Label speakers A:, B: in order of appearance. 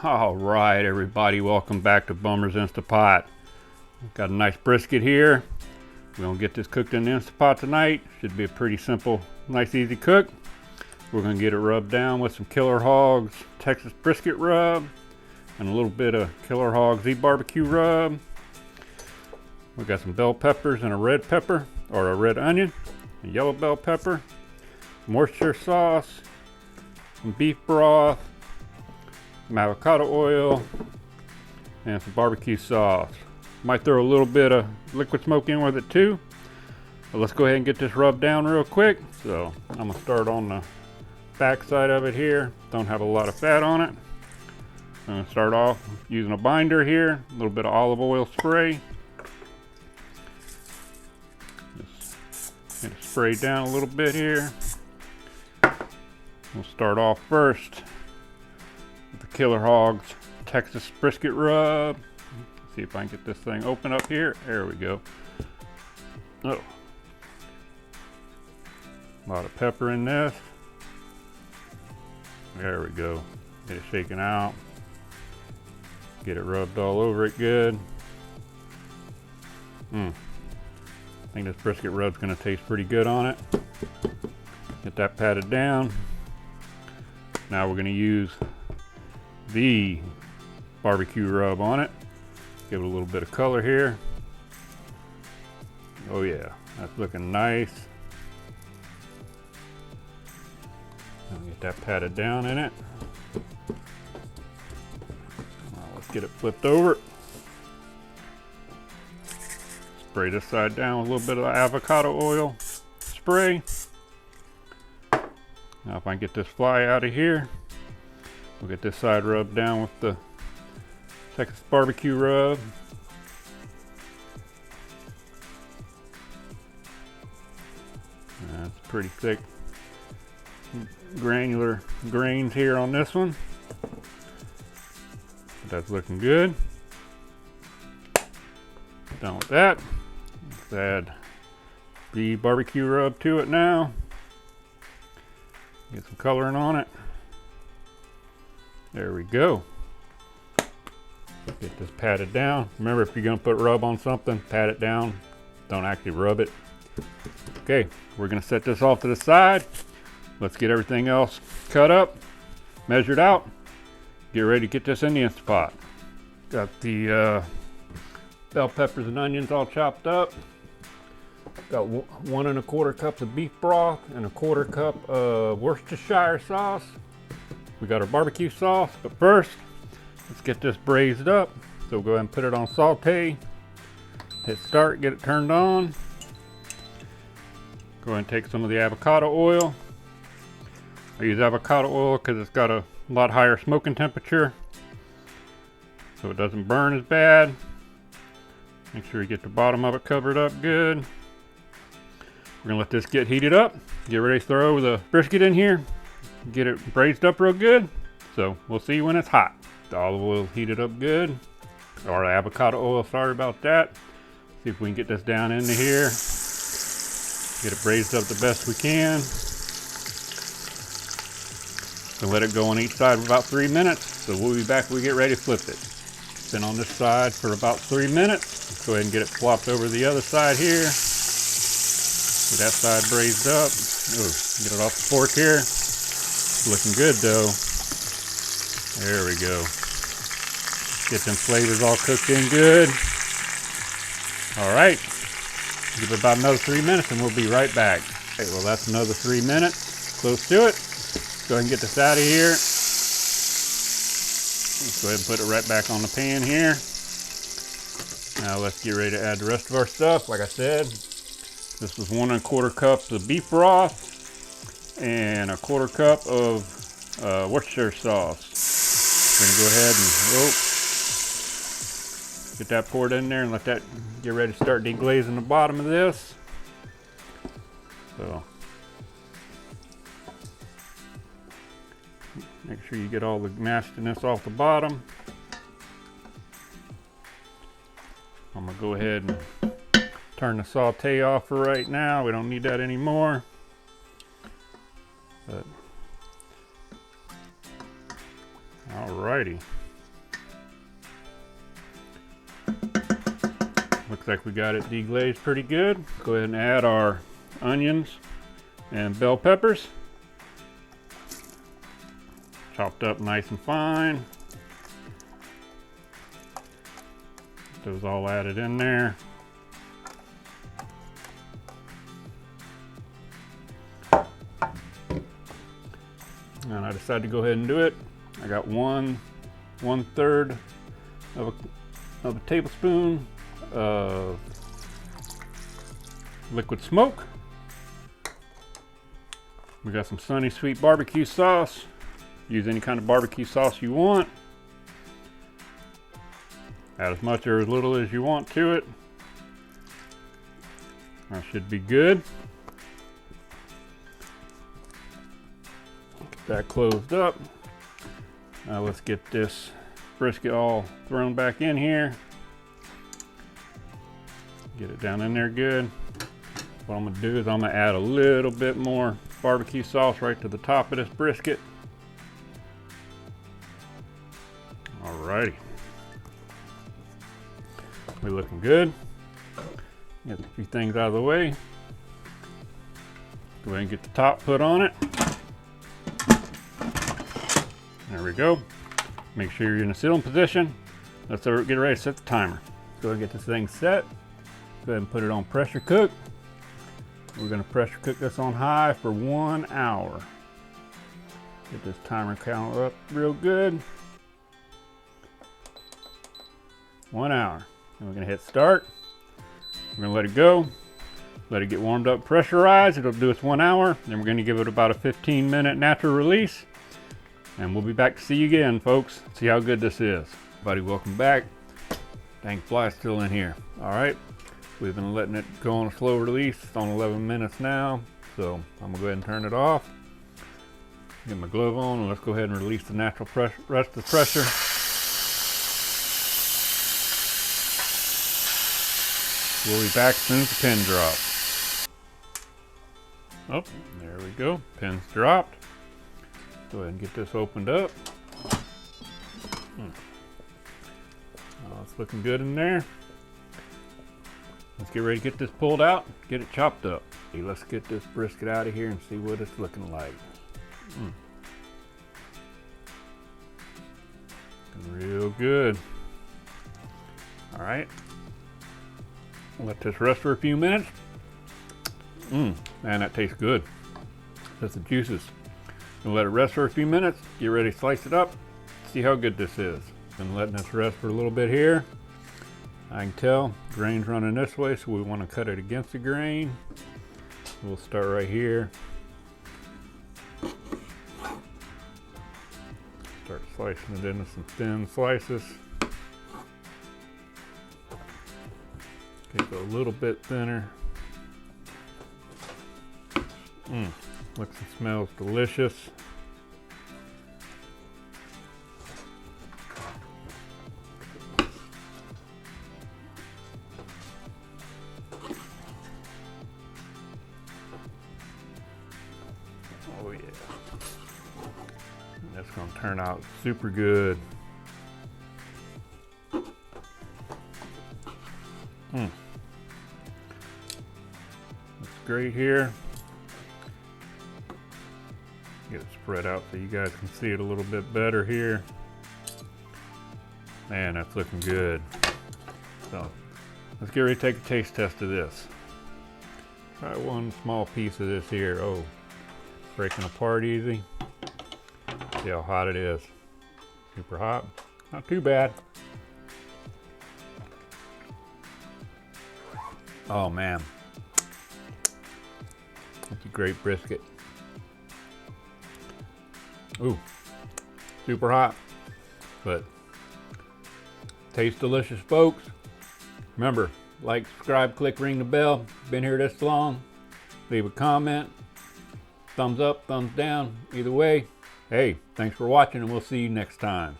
A: All right, everybody, welcome back to Bummer's Instapot. Got a nice brisket here. We're gonna get this cooked in the Instapot tonight. Should be a pretty simple, nice, easy cook. We're gonna get it rubbed down with some Killer Hogs Texas brisket rub and a little bit of Killer Hogs BBQ rub. We got some bell peppers and a red pepper, or a red onion, a yellow bell pepper, some Worcestershire sauce, some beef broth, some avocado oil, and some barbecue sauce. Might throw a little bit of liquid smoke in with it too. But let's go ahead and get this rubbed down real quick. So I'm gonna start on the back side of it here. Don't have a lot of fat on it. I'm gonna start off using a binder here, a little bit of olive oil spray. Just get it sprayed down a little bit here. We'll start off first with the Killer Hogs Texas brisket rub. Let's see if I can get this thing open up here. There we go. Oh, a lot of pepper in this. There we go. Get it shaken out. Get it rubbed all over it good. I think this brisket rub's gonna taste pretty good on it. Get that patted down. Now we're gonna use the barbecue rub on it. Give it a little bit of color here. Oh yeah, that's looking nice. Get that patted down in it. Now let's get it flipped over. Spray this side down with a little bit of avocado oil spray. Now if I can get this fly out of here, we'll get this side rubbed down with the Texas barbecue rub. That's pretty thick granular grains here on this one. That's looking good. Done with that. Let's add the barbecue rub to it now. Get some coloring on it. There we go. Get this patted down. Remember, if you're gonna put rub on something, pat it down. Don't actually rub it. Okay, we're gonna set this off to the side. Let's get everything else cut up, measured out. Get ready to get this in the Instapot. Got the bell peppers and onions all chopped up. Got 1 1/4 cups of beef broth and 1/4 cup of Worcestershire sauce. We got our barbecue sauce, but first, let's get this braised up. So we'll go ahead and put it on saute. Hit start, get it turned on. Go ahead and take some of the avocado oil. I use avocado oil because it's got a lot higher smoking temperature, so it doesn't burn as bad. Make sure you get the bottom of it covered up good. We're gonna let this get heated up. Get ready to throw the brisket in here. Get it braised up real good. So we'll see when it's hot. The olive oil heated up good. Or the avocado oil, sorry about that. See if we can get this down into here. Get it braised up the best we can. So let it go on each side for about 3 minutes. So we'll be back when we get ready to flip it. It's been on this side for about 3 minutes. Let's go ahead and get it flopped over to the other side here. Get that side braised up. Ooh, get it off the fork here. It's looking good though. There we go. Get them flavors all cooked in good. All right. Give it about another 3 minutes and we'll be right back. Okay, well that's another 3 minutes. Close to it. Go ahead and get this out of here. Let's go ahead and put it right back on the pan here. Now let's get ready to add the rest of our stuff. Like I said, this was 1 1/4 cups of beef broth and 1/4 cup of Worcestershire sauce. We're gonna go ahead and get that poured in there and let that get ready to start deglazing the bottom of this. So make sure you get all the nastiness off the bottom. I'm gonna go ahead and turn the saute off for right now. We don't need that anymore. But alrighty. Looks like we got it deglazed pretty good. Go ahead and add our onions and bell peppers. Chopped up nice and fine. Those all added in there. And I decided to go ahead and do it. I got one third of a tablespoon of liquid smoke. We got some Sunny Sweet barbecue sauce. Use any kind of barbecue sauce you want. Add as much or as little as you want to it. That should be good. Get that closed up. Now let's get this brisket all thrown back in here. Get it down in there good. What I'm gonna do is I'm gonna add a little bit more barbecue sauce right to the top of this brisket. Alrighty. We're looking good. Get a few things out of the way. Go ahead and get the top put on it. There we go. Make sure you're in a sitting position. Let's get ready to set the timer. Go ahead and get this thing set. Go ahead and put it on pressure cook. We're going to pressure cook this on high for 1 hour. Get this timer counter up real good. 1 hour. And we're going to hit start. We're going to let it go. Let it get warmed up, pressurized. It'll do its 1 hour. Then we're going to give it about a 15-minute natural release. And we'll be back to see you again, folks. See how good this is. Everybody, welcome back. Dang fly's still in here. All right. We've been letting it go on a slow release. It's on 11 minutes now. So I'm gonna go ahead and turn it off. Get my glove on and let's go ahead and release the natural rest of the pressure. We'll be back as soon as the pin drops. Oh, there we go. Pin's dropped. Go ahead and get this opened up. Oh, it's looking good in there. Let's get ready to get this pulled out, get it chopped up. Okay, let's get this brisket out of here and see what it's looking like. Looking real good. All right. Let this rest for a few minutes. Man, that tastes good. That's the juices. And let it rest for a few minutes. Get ready to slice it up. See how good this is. Been letting this rest for a little bit here. I can tell grain's running this way, so we want to cut it against the grain. We'll start right here. Start slicing it into some thin slices. Okay, go a little bit thinner. Looks and smells delicious. Oh yeah. That's gonna turn out super good. Looks great here. Get it spread out so you guys can see it a little bit better here. Man, that's looking good. So let's get ready to take a taste test of this. Try one small piece of this here. Oh, breaking apart easy. See how hot it is. Super hot. Not too bad. Oh man, that's a great brisket. Ooh, super hot, but tastes delicious, folks. Remember, like, subscribe, click, ring the bell. Been here this long, leave a comment. Thumbs up, thumbs down, either way. Hey, thanks for watching and we'll see you next time.